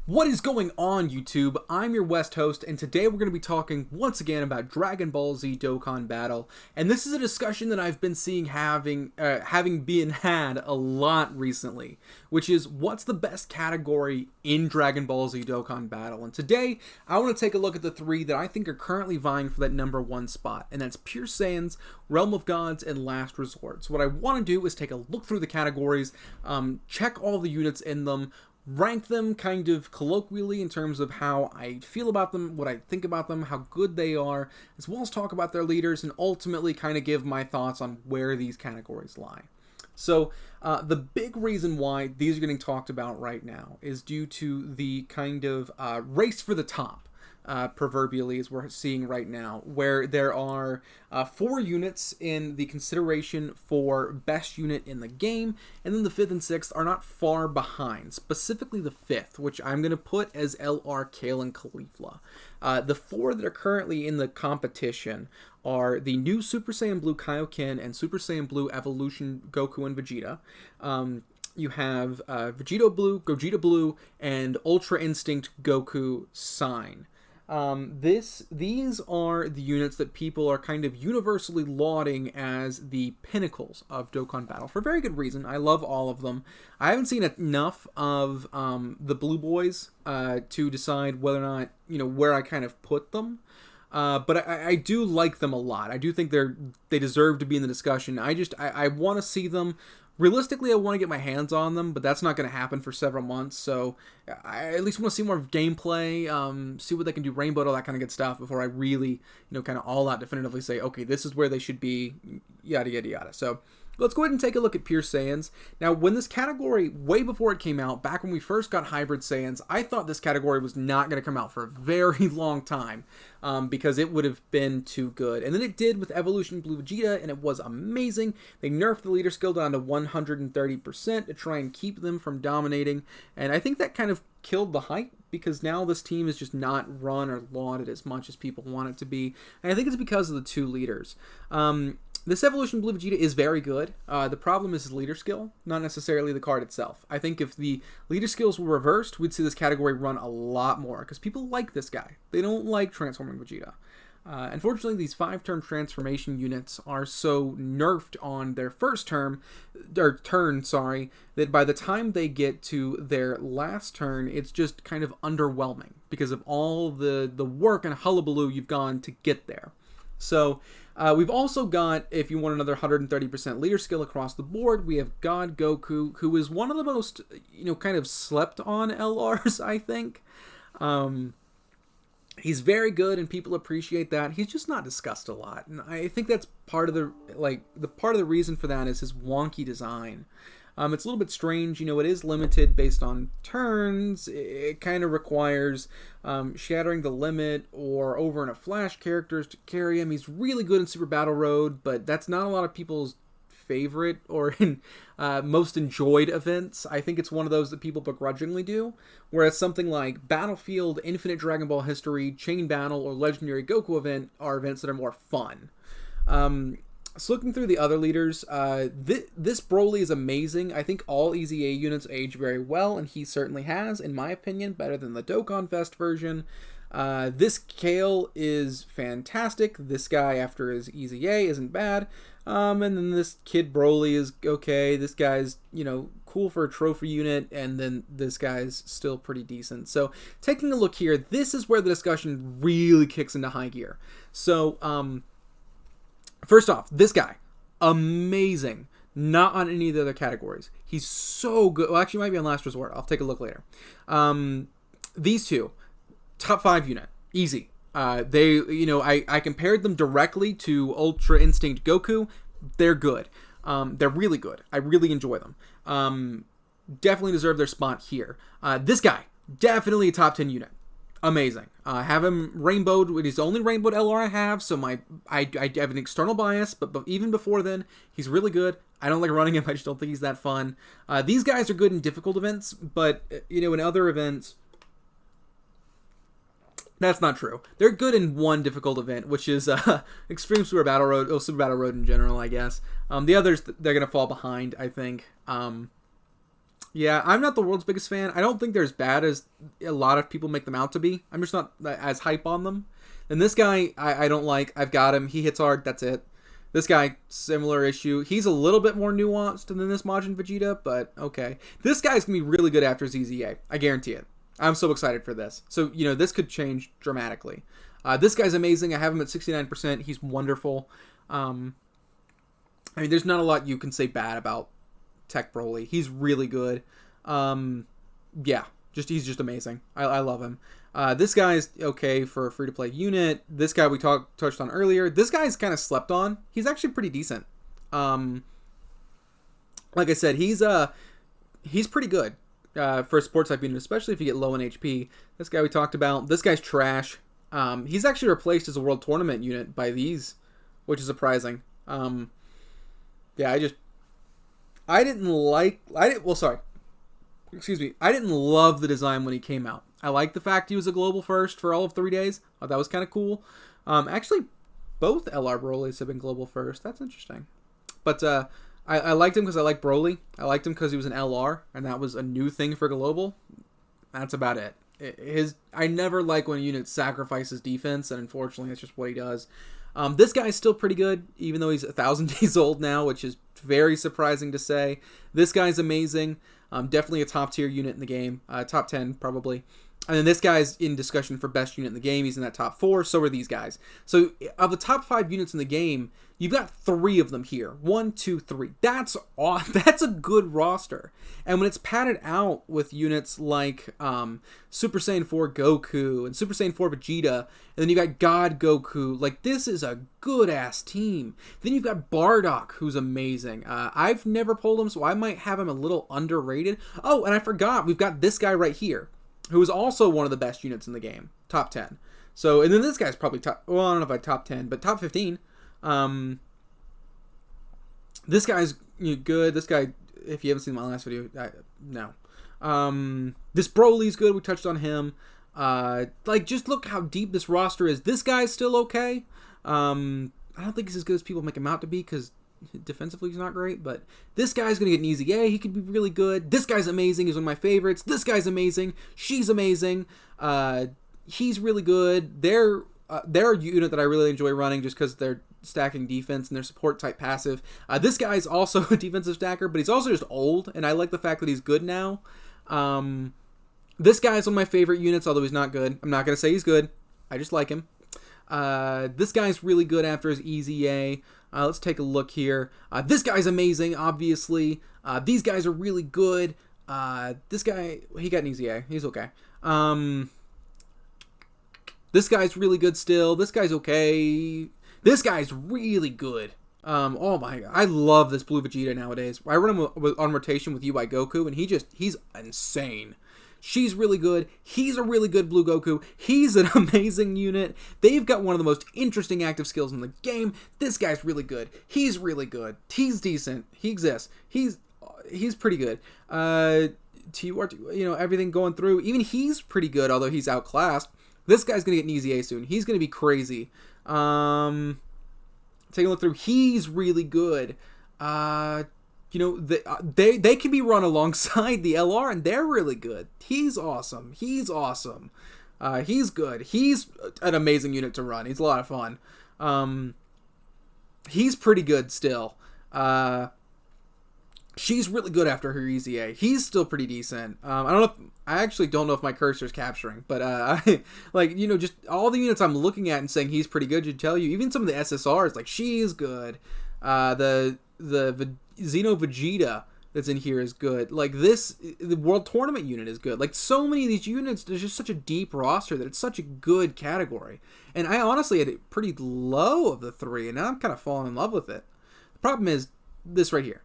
What is going on, YouTube? I'm your West host, and today we're going to be talking once again about Dragon Ball Z Dokkan Battle. And this is a discussion that I've been seeing having been had a lot recently, which is what's the best category in Dragon Ball Z Dokkan Battle. And today I want to take a look at the three that I think are currently vying for that number one spot, and that's Pure Saiyans, Realm of Gods, and Last Resort. So what I want to do is take a look through the categories, check all the units in them, rank them kind of colloquially in terms of how I feel about them, what I think about them, how good they are, as well as talk about their leaders, and ultimately kind of give my thoughts on where these categories lie. So the big reason why these are getting talked about right now is due to the kind of race for the top. Proverbially, as we're seeing right now, where there are 4 units in the consideration for best unit in the game, and then the 5th and 6th are not far behind, specifically the 5th, which I'm going to put as LR, Kale, and Caulifla. The 4 that are currently in the competition are the new Super Saiyan Blue Kaioken and Super Saiyan Blue Evolution Goku and Vegeta. You have Vegeta Blue, Gogeta Blue, and Ultra Instinct Goku Sign. These are the units that people are kind of universally lauding as the pinnacles of Dokkan Battle for very good reason. I love all of them. I haven't seen enough of the Blue Boys to decide whether or not, where I kind of put them. But I do like them a lot. I do think they deserve to be in the discussion. I want to see them. Realistically, I want to get my hands on them, but that's not going to happen for several months, so I at least want to see more gameplay, see what they can do, Rainbow, all that kind of good stuff, before I really, kind of all out definitively say, okay, this is where they should be, yada, yada, yada. So let's go ahead and take a look at Pure Saiyans. Now, when this category, way before it came out, back when we first got Hybrid Saiyans, I thought this category was not going to come out for a very long time, because it would have been too good. And then it did with Evolution Blue Vegeta, and it was amazing. They nerfed the leader skill down to 130% to try and keep them from dominating, and I think that kind of killed the hype, because now this team is just not run or lauded as much as people want it to be, and I think it's because of the 2 leaders. This Evolution Blue Vegeta is very good. The problem is his leader skill, not necessarily the card itself. I think if the leader skills were reversed, we'd see this category run a lot more, because people like this guy. They don't like transforming Vegeta. Unfortunately, these 5-turn transformation units are so nerfed on their first turn, that by the time they get to their last turn, it's just kind of underwhelming because of all the work and hullabaloo you've gone to get there. So we've also got, if you want another 130% leader skill across the board, we have God Goku, who is one of the most, kind of slept on LRs, I think. He's very good, and people appreciate that. He's just not discussed a lot, and I think that's part of the reason for that is his wonky design. It's a little bit strange, it is limited based on turns. It kind of requires shattering the limit or over in a flash characters to carry him. He's really good in Super Battle Road, but that's not a lot of people's favorite or in most enjoyed events. I think it's one of those that people begrudgingly do, whereas something like Battlefield, Infinite Dragon Ball History, Chain Battle, or Legendary Goku event are events that are more fun. So looking through the other leaders, this Broly is amazing. I think all EZA units age very well, and he certainly has, in my opinion, better than the Dokkan Fest version. This Kale is fantastic. This guy after his EZA isn't bad. And then this Kid Broly is okay. This guy's, cool for a trophy unit, and then this guy's still pretty decent. So taking a look here, this is where the discussion really kicks into high gear. So, first off, this guy, amazing. Not on any of the other categories. He's so good. Well, actually, he might be on Last Resort. I'll take a look later. These 2, top 5 unit, easy. I compared them directly to Ultra Instinct Goku. They're good. They're really good. I really enjoy them. Definitely deserve their spot here. This guy, definitely a top 10 unit. Amazing. Have him rainbowed. He's the only rainbowed LR I have, so I have an external bias, but even before then, he's really good. I don't like running him. I just don't think he's that fun. These guys are good in difficult events, but, in other events, that's not true. They're good in one difficult event, which is Extreme Super Battle Road, Super Battle Road in general, I guess. The others, they're going to fall behind, I think. Yeah, I'm not the world's biggest fan. I don't think they're as bad as a lot of people make them out to be. I'm just not as hype on them. And this guy, I don't like. I've got him. He hits hard. That's it. This guy, similar issue. He's a little bit more nuanced than this Majin Vegeta, but okay. This guy's going to be really good after ZZA. I guarantee it. I'm so excited for this. So, this could change dramatically. This guy's amazing. I have him at 69%. He's wonderful. There's not a lot you can say bad about Tech Broly. He's really good. He's just amazing. I love him. This guy's okay for a free-to-play unit. This guy we touched on earlier. This guy's kind of slept on. He's actually pretty decent. Like I said, he's pretty good for a sports type unit, especially if you get low in HP. This guy we talked about. This guy's trash. He's actually replaced as a world tournament unit by these, which is surprising. I didn't love the design when he came out. I like the fact he was a global first for all of 3 days. Thought that was kind of cool. Actually, both LR Broly's have been global first. That's interesting. But I liked him because I like Broly. I liked him because he was an LR, and that was a new thing for global. That's about it. I never like when a unit sacrifices defense, and unfortunately, that's just what he does. This guy's still pretty good, even though he's 1,000 days old now, which is very surprising to say. This guy's amazing. Definitely a top tier unit in the game. Top 10, probably. And then this guy's in discussion for best unit in the game. He's in that top 4. So are these guys. So of the top 5 units in the game, you've got 3 of them here. 1, 2, 3. That's a good roster. And when it's padded out with units like Super Saiyan 4 Goku and Super Saiyan 4 Vegeta, and then you got God Goku, like this is a good ass team. Then you've got Bardock, who's amazing. I've never pulled him, so I might have him a little underrated. Oh, and I forgot, we've got this guy right here, who is also one of the best units in the game. Top 10. So, and then this guy's probably top, well, I don't know if I top 10, but top 15. This guy's good. This guy, if you haven't seen my last video, no. This Broly's good. We touched on him. Just look how deep this roster is. This guy's still okay. I don't think he's as good as people make him out to be because defensively he's not great, but this guy's going to get an easy A. He could be really good. This guy's amazing. He's one of my favorites. This guy's amazing. She's amazing. He's really good. They're a unit that I really enjoy running just because they're stacking defense and their support type passive. This guy's also a defensive stacker, but he's also just old, and I like the fact that he's good now. This guy's one of my favorite units, although he's not good. I'm not going to say he's good. I just like him. This guy's really good after his easy A. Let's take a look here. This guy's amazing, obviously. These guys are really good. This guy, he got an easy A. He's okay. This guy's really good still. This guy's okay. This guy's really good. Oh my god. I love this blue Vegeta nowadays. I run him on rotation with UI Goku, and he's insane. She's really good. He's a really good blue Goku. He's an amazing unit. They've got one of the most interesting active skills in the game. This guy's really good. He's really good. He's decent. He exists. He's pretty good. Everything going through. Even he's pretty good, although he's outclassed. This guy's going to get an easy A soon. He's going to be crazy. Take a look through. He's really good. They can be run alongside the LR, and they're really good. He's awesome. He's awesome. He's good. He's an amazing unit to run. He's a lot of fun. He's pretty good still. She's really good after her easy A. He's still pretty decent. I actually don't know if my cursor's capturing, but just all the units I'm looking at and saying he's pretty good should tell you. Even some of the SSRs, like she's good. The Xeno Vegeta that's in here is good. Like the World Tournament unit is good. Like so many of these units, there's just such a deep roster that it's such a good category. And I honestly had it pretty low of the 3, and now I'm kind of falling in love with it. The problem is this right here.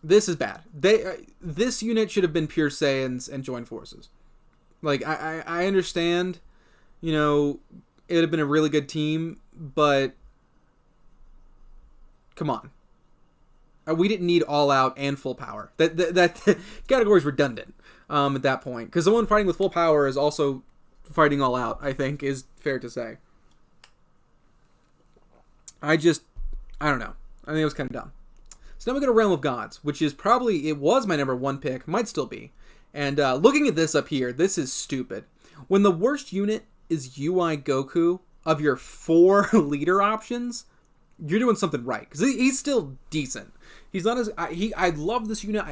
This is bad. This unit should have been pure Saiyans and joined forces. Like I understand, it would have been a really good team, but come on. We didn't need all out and full power. That category is redundant at that point, because the one fighting with full power is also fighting all out, I think is fair to say. I don't know. I think it was kind of dumb. So now we go to Realm of Gods, which is probably, it was my number 1 pick, might still be. And looking at this up here, this is stupid. When the worst unit is UI Goku of your 4 leader options, you're doing something right, because he's still decent. He's not as I love this unit.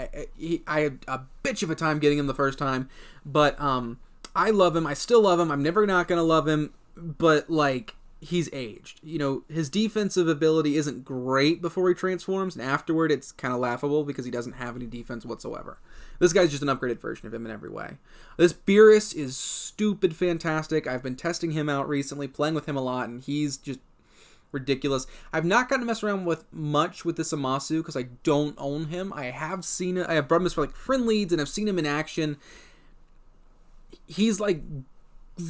I had a bitch of a time getting him the first time, but I love him. I still love him. I'm never not gonna love him, but like, he's aged. You know, his defensive ability isn't great before he transforms, and afterward it's kind of laughable because he doesn't have any defense whatsoever. This guy's just an upgraded version of him in every way. This Beerus is stupid fantastic. I've been testing him out recently, playing with him a lot, and he's just ridiculous. I've not gotten to mess around with much with this Amasu because I don't own him. I have seen it. I have brought him for like friend leads, and I've seen him in action. He's like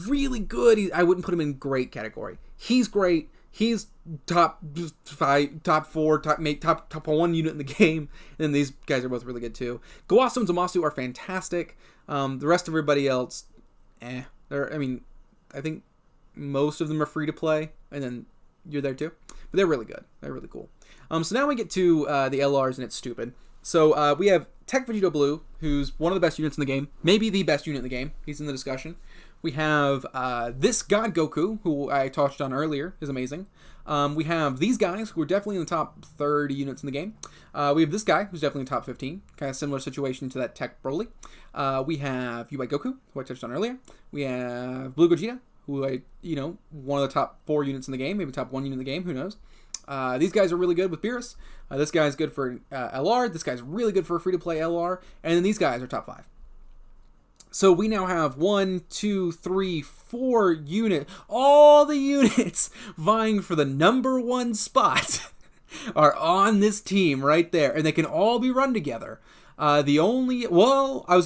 really good. I wouldn't put him in great category. He's great. He's top 5, top 4, top 1 unit in the game. And these guys are both really good too. Gowasu and Zamasu are fantastic. The rest of everybody else, I think most of them are free to play, and then you're there too. But they're really good. They're really cool. So now we get to the LRs, and it's stupid. So we have Tech Vegito Blue, who's one of the best units in the game. Maybe the best unit in the game. He's in the discussion. We have this God Goku, who I touched on earlier, is amazing. We have these guys, who are definitely in the top 30 units in the game. We have this guy, who's definitely in the top 15. Kind of similar situation to that Tech Broly. We have UI Goku, who I touched on earlier. We have Blue Gogeta, who one of the top 4 units in the game, maybe top 1 unit in the game, who knows. These guys are really good with Beerus. This guy's good for LR. This guy's really good for a free-to-play LR. And then these guys are top 5. So we now have 1, 2, 3, 4 units. All the units vying for the number 1 spot are on this team right there. And they can all be run together. I was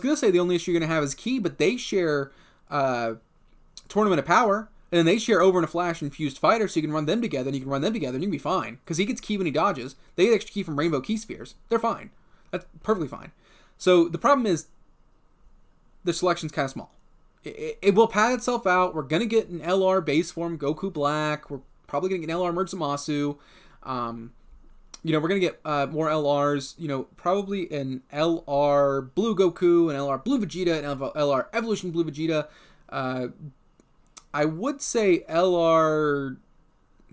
going to say the only issue you're going to have is Ki, but they share Tournament of Power. And then they share Over in a Flash and Fused Fighter, so you can run them together, and you can run them together, and you can be fine. Because he gets Ki when he dodges. They get extra Ki from Rainbow Ki Spheres. They're fine. That's perfectly fine. So the problem is, the selection's kind of small. It will pad itself out. We're going to get an LR base form Goku Black. We're probably going to get an LR Merge Zamasu. We're going to get more LRs. Probably an LR Blue Goku, an LR Blue Vegeta, an LR Evolution Blue Vegeta. I would say LR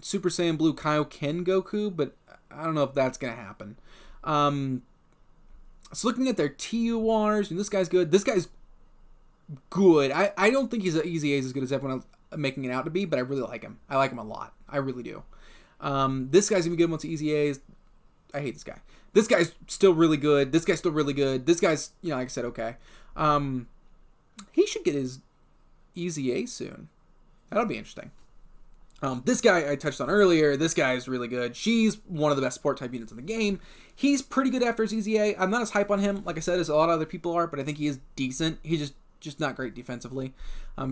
Super Saiyan Blue Kaioken Goku, but I don't know if that's going to happen. So looking at their TURs, and this guy's good. This guy's good. I don't think he's an easy A's as good as everyone else making it out to be, but I really like him. I like him a lot. I really do. This guy's going to be good once Easy A's. I hate this guy. This guy's still really good. This guy's still really good. This guy's, like I said, okay. He should get his Easy A soon. That'll be interesting. This guy I touched on earlier, this guy is really good. She's one of the best support type units in the game. He's pretty good after his Easy A. I'm not as hype on him, like I said, as a lot of other people are, but I think he is decent. He's just not great defensively.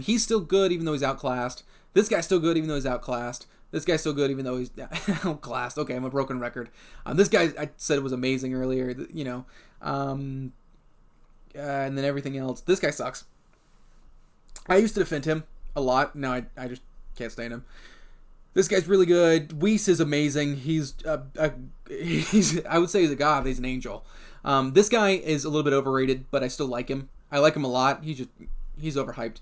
He's still good even though he's outclassed. This guy's still good even though he's outclassed. This guy's still good even though he's outclassed. Okay, I'm a broken record. This guy I said was amazing earlier, and then everything else. This guy sucks. I used to defend him a lot. Now I just can't stand him. This guy's really good. Whis is amazing. He's I would say he's a god. He's an angel. This guy is a little bit overrated, but I still like him. I like him a lot. He's overhyped.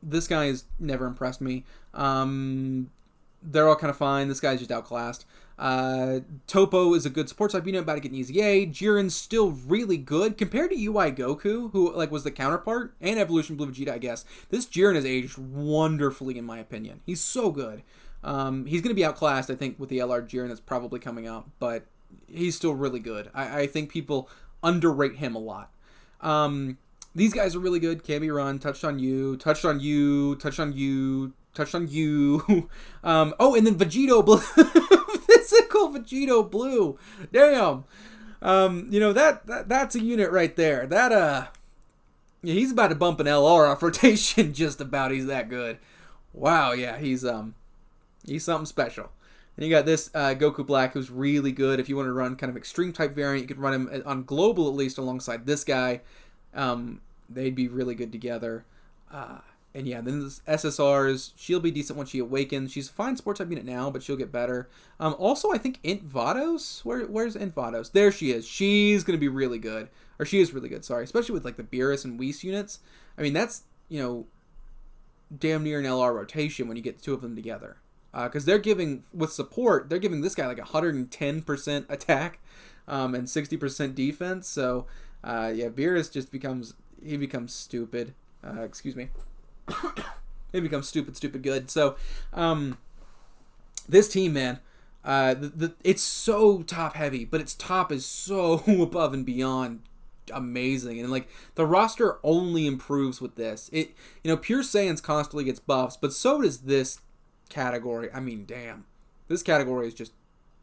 This guy has never impressed me. They're all kind of fine. This guy's just outclassed. Topo is a good support type unit, about to get an Easy A. Jiren's still really good compared to UI Goku, who was the counterpart, and Evolution Blue Vegeta, I guess. This Jiren has aged wonderfully, in my opinion. He's so good. He's going to be outclassed, I think, with the LR Jiren that's probably coming out, but he's still really good. I think people underrate him a lot. These guys are really good. Cammy Run, touched on you. And then Vegito Blue. Physical Vegito Blue. Damn. That's a unit right there. He's about to bump an LR off rotation just about. He's that good. Wow, yeah, he's something special. And you got this Goku Black, who's really good. If you want to run kind of extreme type variant, you could run him on global at least alongside this guy. They'd be really good together. And yeah, then this SSRs, she'll be decent when she awakens. She's a fine sports type unit now, but she'll get better. Also, I think Int Vados. Where's Int Vados? There she is. She's gonna be really good, or she is really good. Sorry, especially with like the Beerus and Whis units. I mean, that's damn near an LR rotation when you get the two of them together. Because they're giving with support, they're giving this guy like 110% attack, and 60% defense. So yeah, Beerus just becomes stupid. Excuse me. It becomes stupid good. So, this team, man, it's so top heavy, but its top is so above and beyond amazing, and like the roster only improves with this. Pure Saiyans constantly gets buffs, but so does this category. I mean, damn, this category is just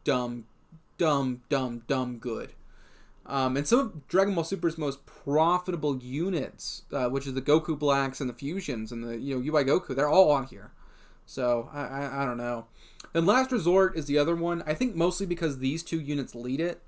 dumb good. And some of Dragon Ball Super's most profitable units, which is the Goku Blacks and the Fusions and the UI Goku, they're all on here. So I don't know. And Last Resort is the other one. I think mostly because these two units lead it,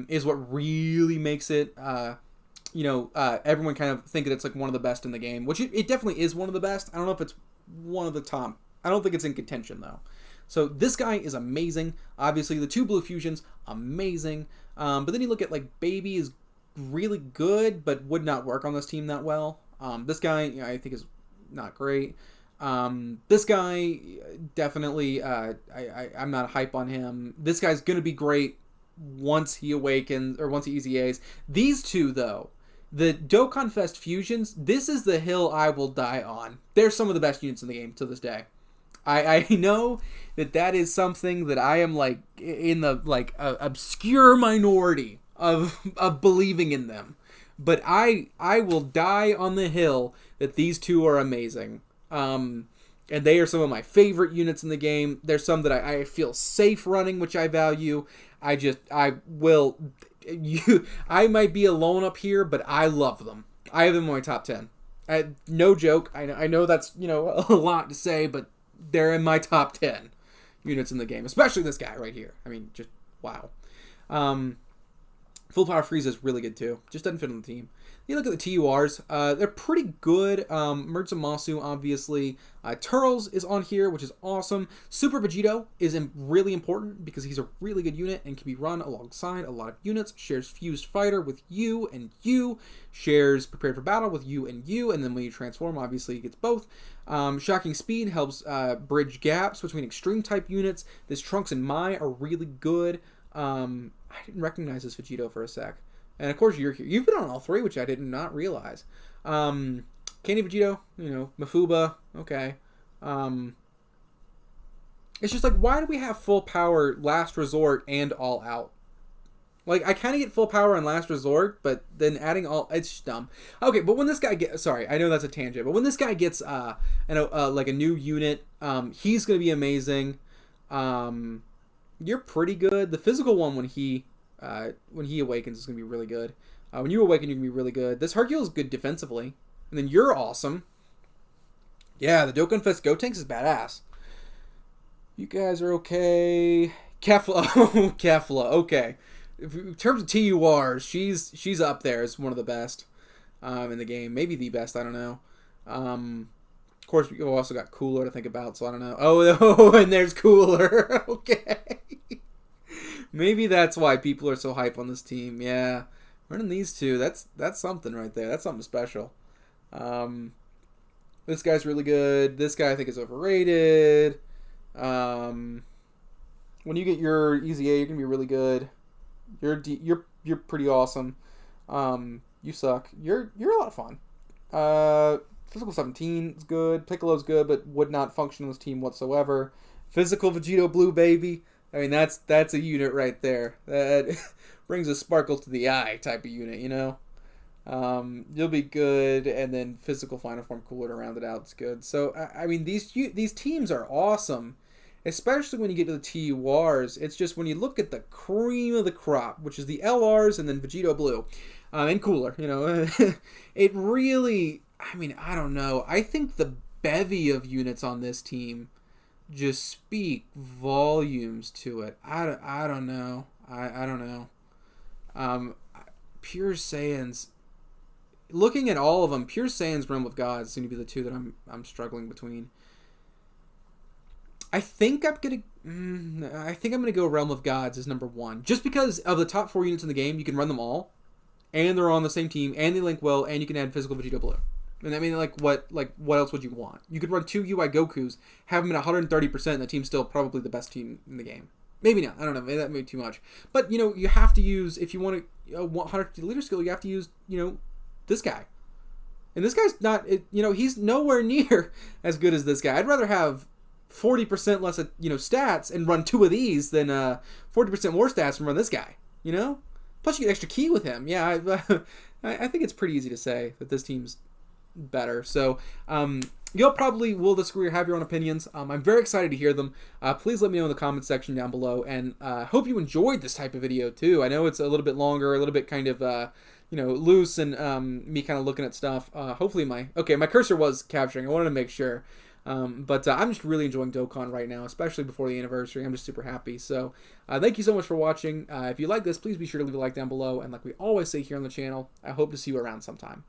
is what really makes it. Everyone kind of think that it's like one of the best in the game, which it definitely is one of the best. I don't know if it's one of the top. I don't think it's in contention though. So this guy is amazing. Obviously, the two blue fusions, amazing. But then you look at like Baby is really good, but would not work on this team that well. This guy, I think, is not great. This guy, definitely, I'm not hype on him. This guy's gonna be great once he awakens or once he EZAs. These two, though, the Dokkan Fest fusions, this is the hill I will die on. They're some of the best units in the game to this day. I know that is something that I am like in the like obscure minority of believing in them, but I will die on the hill that these two are amazing. And they are some of my favorite units in the game. There's some that I feel safe running, which I value. I might be alone up here, but I love them. I have them in my top 10. No joke. I know that's a lot to say, but they're in my top 10 units in the game, especially this guy right here. I mean, just wow. Full Power Frieza is really good too. Just doesn't fit on the team. You look at the TURs, they're pretty good. Murtsumasu, obviously. Turles is on here, which is awesome. Super Vegito is really important because he's a really good unit and can be run alongside a lot of units. Shares Fused Fighter with you and you. Shares Prepared for Battle with you and you. And then when you transform, obviously, he gets both. Shocking Speed helps bridge gaps between extreme type units. This Trunks and Mai are really good. I didn't recognize this Vegito for a sec. And of course, you're here. You've been on all three, which I did not realize. Candy Vegito, Mafuba, okay. It's just like, why do we have full power Last Resort and All Out? Like, I kind of get full power on Last Resort, but then adding all, it's just dumb. Okay, but when this guy gets, sorry, I know that's a tangent, but when this guy gets like a new unit, he's going to be amazing. You're pretty good. The physical one, when he awakens, is going to be really good. When you awaken, you're going to be really good. This Hercule is good defensively. And then you're awesome. Yeah, the Dokkan Fest Gotenks is badass. You guys are okay. Kefla. Kefla, okay. In terms of TURs, she's up there as one of the best in the game. Maybe the best, I don't know. Of course, we've also got Cooler to think about, so I don't know. Oh, and there's Cooler. Okay. Maybe that's why people are so hype on this team. Yeah. Running these two, that's something right there. That's something special. This guy's really good. This guy I think is overrated. When you get your EZA, you're gonna be really good. You're pretty awesome. You suck. You're a lot of fun. Physical 17 is good. Piccolo's good, but would not function on this team whatsoever. Physical Vegito Blue, baby. I mean, that's a unit right there. That brings a sparkle to the eye type of unit, You'll be good, and then physical Final Form Cooler to round it out is good. So, I mean, these teams are awesome, especially when you get to the TURs. It's just when you look at the cream of the crop, which is the LRs and then Vegito Blue, and Cooler, it really, I mean, I don't know. I think the bevy of units on this team just speak volumes to it. I don't know. I don't know. Pure Saiyans looking at all of them, Pure Saiyans, Realm of Gods seem to be the two that I'm struggling between. I think I'm gonna go Realm of Gods as number 1, just because of the top 4 units in the game. You can run them all, and they're on the same team, and they link well, and you can add physical Vegeta Blue. And I mean, what else would you want? You could run 2 UI Gokus, have them at 130%, and the team's still probably the best team in the game. Maybe not. I don't know. Maybe that may be too much. But, you have to use, if you want to 150 leader skill, you have to use, this guy. And this guy's not, he's nowhere near as good as this guy. I'd rather have 40% less, stats and run 2 of these than 40% more stats and run this guy, Plus you get extra key with him. Yeah, I think it's pretty easy to say that this team's better. So, y'all probably will disagree or have your own opinions. I'm very excited to hear them. Please let me know in the comment section down below, and hope you enjoyed this type of video too. I know it's a little bit longer, a little bit kind of loose, and me kind of looking at stuff. Hopefully my cursor was capturing. I wanted to make sure. But I'm just really enjoying Dokkan right now, especially before the anniversary. I'm just super happy. So thank you so much for watching. If you like this, please be sure to leave a like down below. And like we always say here on the channel, I hope to see you around sometime.